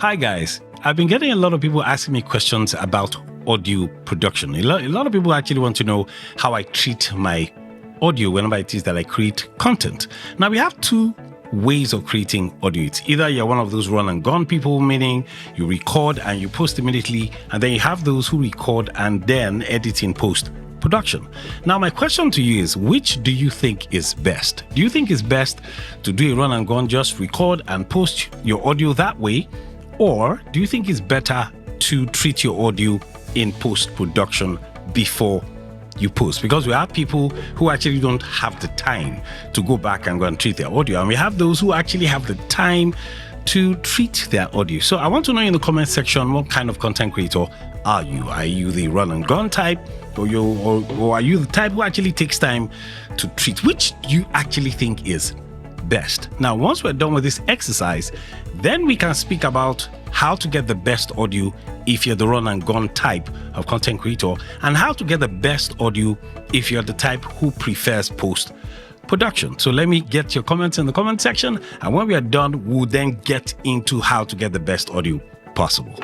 Hi guys, I've been getting a lot of people asking me questions about audio production. A lot of people actually want to know how I treat my audio whenever it is that I create content. Now we have two ways of creating audio. It's either you're one of those run and gun people, meaning you record and you post immediately, and then you have those who record and then edit in post production. Now my question to you is, which do you think is best? Do you think it's best to do a run and gun, just record and post your audio that way? Or do you think it's better to treat your audio in post-production before you post? Because we have people who actually don't have the time to go back and go and treat their audio. And we have those who actually have the time to treat their audio. So I want to know in the comment section, what kind of content creator are you? Are you the run and gun type? Or are you the type who actually takes time to treat? Which do you actually think is best? Now, once we're done with this exercise, then we can speak about how to get the best audio if you're the run and gun type of content creator, and how to get the best audio if you're the type who prefers post production. So let me get your comments in the comment section, and when we are done, we'll then get into how to get the best audio possible.